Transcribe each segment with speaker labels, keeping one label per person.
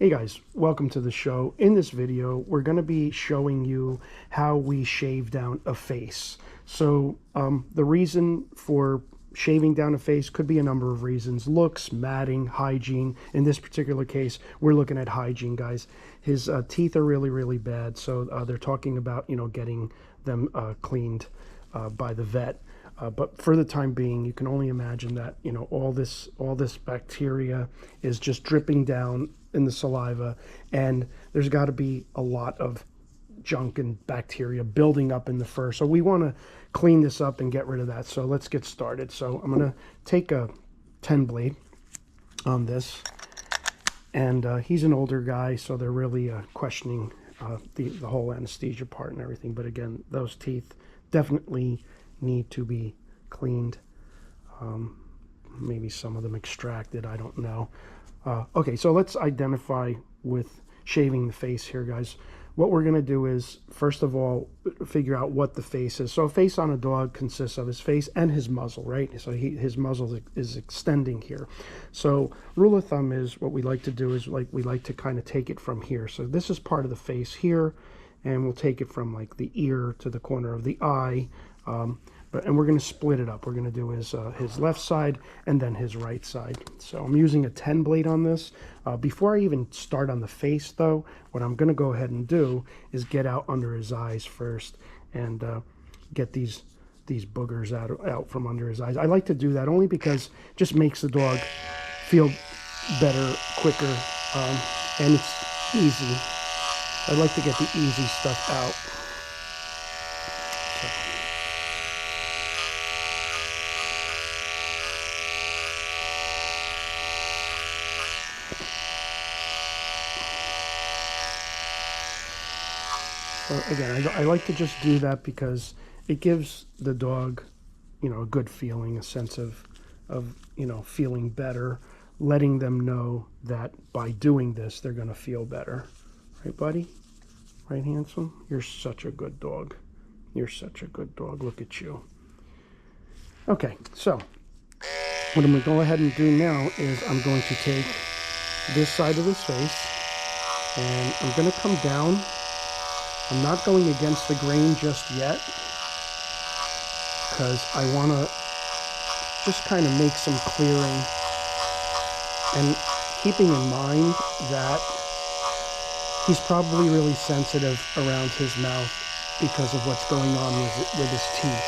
Speaker 1: Hey guys, welcome to the show. In this video, we're going to be showing you how we shave down a face. So the reason for shaving down a face could be a number of reasons: looks, matting, hygiene. In this particular case, we're looking at hygiene, guys. His teeth are really bad, so they're talking about, getting them cleaned by the vet. But for the time being, you can only imagine that, all this bacteria is just dripping down in the saliva, and there's got to be a lot of junk and bacteria building up in the fur. So we want to clean this up and get rid of that. So let's get started. So I'm going to take a 10 blade on this, and he's an older guy, so they're really questioning the whole anesthesia part and everything. But again, those teeth definitely need to be cleaned. Maybe some of them extracted, I don't know. Okay, so let's identify with shaving the face here, guys. What we're going to do is, first of all, figure out what the face is. So a face on a dog consists of his face and his muzzle, right? So his muzzle is extending here. So rule of thumb is, what we like to do is, we like to kind of take it from here. So this is part of the face here, and we'll take it from like the ear to the corner of the eye. And we're going to split it up. We're going to do his left side and then his right side. So I'm using a 10 blade on this. Before I even start on the face, though, what I'm going to go ahead and do is get out under his eyes first and get these boogers out from under his eyes. I like to do that only because it just makes the dog feel better, quicker, and it's easy. I like to get the easy stuff out. So again, I like to just do that because it gives the dog, a good feeling, a sense of feeling better, letting them know that by doing this, they're going to feel better. Right, buddy? Right, handsome? You're such a good dog. You're such a good dog. Look at you. Okay, so what I'm going to go ahead and do now is I'm going to take this side of his face, and I'm going to come down. I'm not going against the grain just yet because I want to just kind of make some clearing, and keeping in mind that he's probably really sensitive around his mouth because of what's going on with his teeth.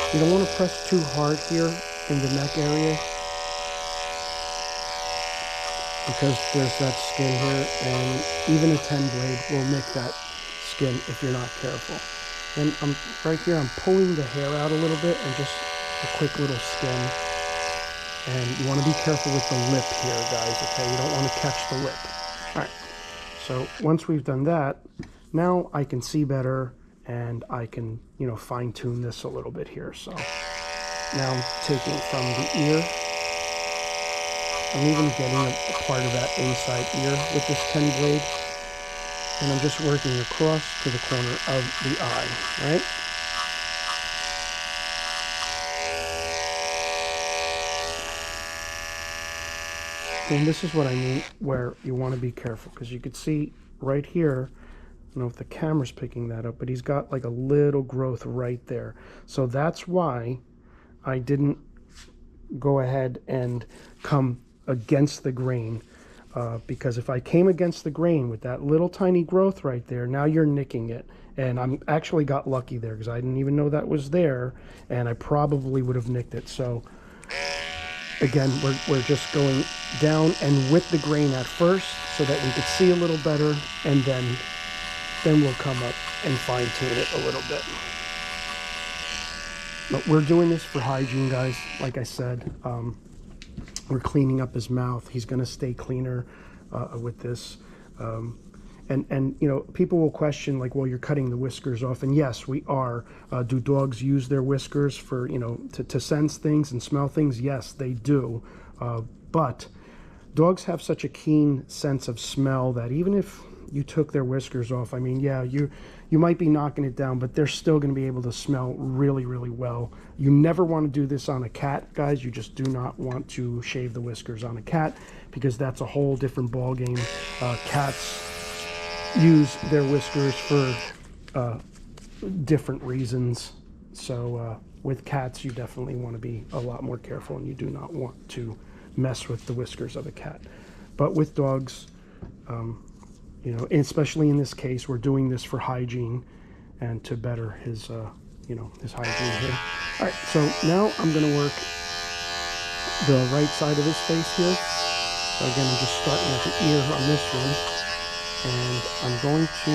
Speaker 1: So you don't want to press too hard here in the neck area, because there's that skin here, and even a 10 blade will nick that skin if you're not careful. And I'm right here, I'm pulling the hair out a little bit, and just a quick little skin. And you want to be careful with the lip here, guys, okay? You don't want to catch the lip. All right, so once we've done that, now I can see better, and I can, fine tune this a little bit here. So now I'm taking from the ear. I'm even getting a part of that inside ear with this 10 blade, and I'm just working across to the corner of the eye, right? And this is what I mean, where you want to be careful, because you could see right here, I don't know if the camera's picking that up, but he's got like a little growth right there. So that's why I didn't go ahead and come against the grain, because if I came against the grain with that little tiny growth right there, now you're nicking it. And I'm actually got lucky there because I didn't even know that was there, and I probably would have nicked it. So again, we're just going down and with the grain at first so that we could see a little better, and then we'll come up and fine tune it a little bit. But we're doing this for hygiene, guys. Like I said, we're cleaning up his mouth. He's going to stay cleaner with this. And people will question, like, well, you're cutting the whiskers off. And yes, we are. Do dogs use their whiskers for, to sense things and smell things? Yes, they do. But dogs have such a keen sense of smell that even if you took their whiskers off, I mean, yeah, you might be knocking it down, but they're still going to be able to smell really, really well. You never want to do this on a cat, guys. You just do not want to shave the whiskers on a cat, because that's a whole different ball game. Cats use their whiskers for different reasons. So with cats, you definitely want to be a lot more careful, and you do not want to mess with the whiskers of a cat. But with dogs, you know, especially in this case, we're doing this for hygiene and to better his, you know, his hygiene here. All right, so now I'm going to work the right side of his face here. So again, I'm just starting at the ear on this one, and I'm going to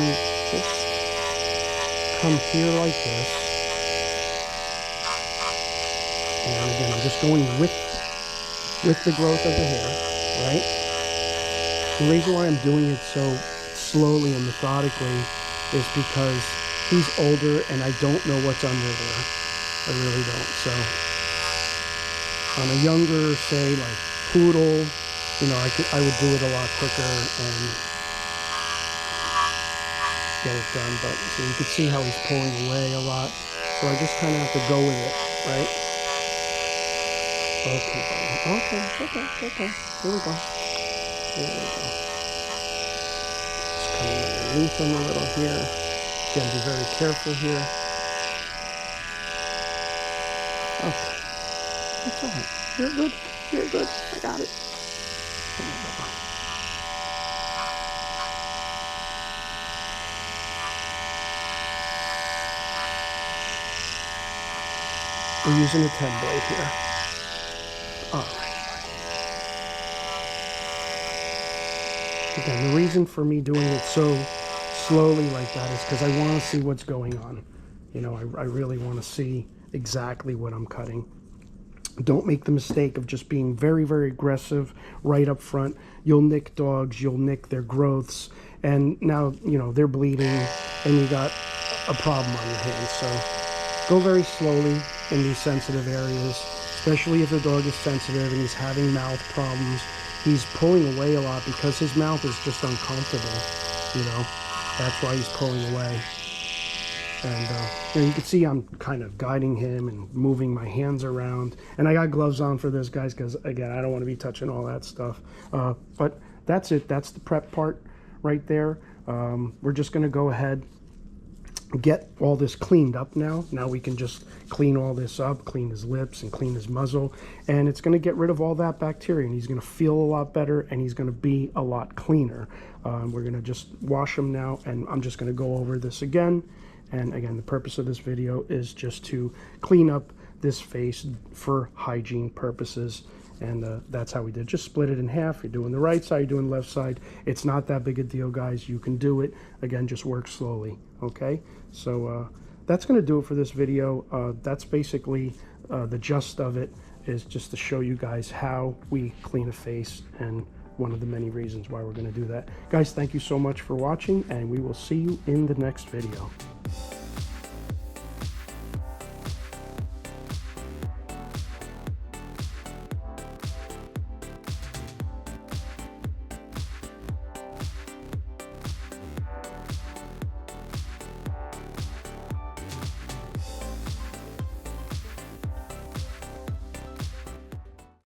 Speaker 1: just come here like this. And again, I'm just going with the growth of the hair, right? The reason why I'm doing it so slowly and methodically is because he's older and I don't know what's under there. I really don't. So on a younger, say like poodle, you know, I would do it a lot quicker and get it done. But so you can see how he's pulling away a lot. So I just kind of have to go with it, right? Okay, buddy. Okay. Here we go. Just coming underneath him a little here. Again, be very careful here. Okay. That's all right. You're good. You're good. I got it. We're using a 10 blade here. All right. Again, the reason for me doing it so slowly like that is because I want to see what's going on. You know, I really want to see exactly what I'm cutting. Don't make the mistake of just being very, very aggressive right up front. You'll nick dogs, you'll nick their growths, and now, you know, they're bleeding and you got a problem on your hands. So go very slowly in these sensitive areas, especially if the dog is sensitive and he's having mouth problems. He's pulling away a lot because his mouth is just uncomfortable, you know. That's why he's pulling away. And you know, you can see I'm kind of guiding him and moving my hands around. And I got gloves on for this, guys, because, again, I don't want to be touching all that stuff. But that's it. That's the prep part right there. We're just going to go ahead, get all this cleaned up now. Now we can just clean all this up, clean his lips and clean his muzzle, and it's going to get rid of all that bacteria, and he's going to feel a lot better, and he's going to be a lot cleaner. We're going to just wash him now, and I'm just going to go over this again. And again, the purpose of this video is just to clean up this face for hygiene purposes. And that's how we did. Just split it in half. You're doing the right side, you're doing the left side. It's not that big a deal, guys. You can do it. Again, just work slowly, okay? So that's going to do it for this video. That's basically the gist of it, is just to show you guys how we clean a face, and one of the many reasons why we're going to do that. Guys, thank you so much for watching, and we will see you in the next video.